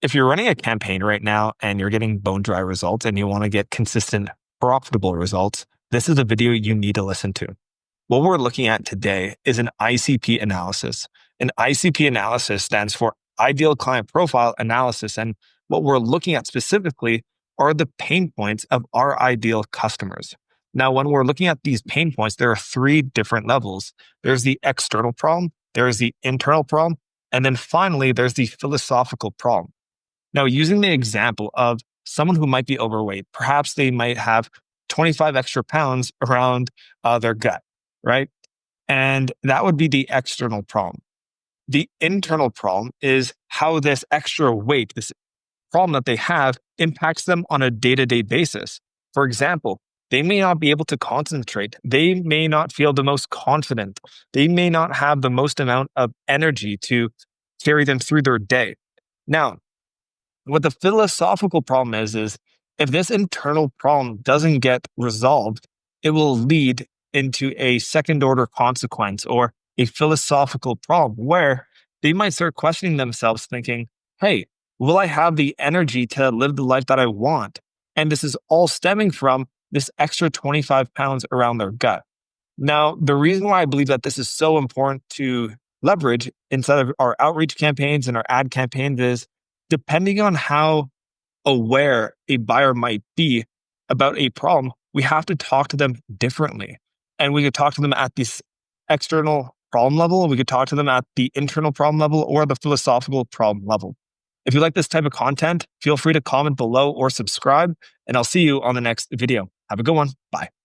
If you're running a campaign right now and you're getting bone dry results and you want to get consistent, profitable results, this is a video you need to listen to. What we're looking at today is an ICP analysis. An ICP analysis stands for Ideal Client Profile Analysis. And what we're looking at specifically are the pain points of our ideal customers. Now, when we're looking at these pain points, there are three different levels. There's the external problem, there's the internal problem, and then finally, there's the philosophical problem. Now, using the example of someone who might be overweight, perhaps they might have 25 extra pounds around their gut, right? And that would be the external problem. The internal problem is how this extra weight, this problem that they have, impacts them on a day-to-day basis. For example, they may not be able to concentrate. They may not feel the most confident. They may not have the most amount of energy to carry them through their day. Now, what the philosophical problem is if this internal problem doesn't get resolved, it will lead into a second order consequence or a philosophical problem where they might start questioning themselves thinking, hey, will I have the energy to live the life that I want? And this is all stemming from this extra 25 pounds around their gut. Now, the reason why I believe that this is so important to leverage inside of our outreach campaigns and our ad campaigns is depending on how aware a buyer might be about a problem, we have to talk to them differently. And we could talk to them at this external problem level, we could talk to them at the internal problem level or the philosophical problem level. If you like this type of content, feel free to comment below or subscribe, and I'll see you on the next video. Have a good one. Bye.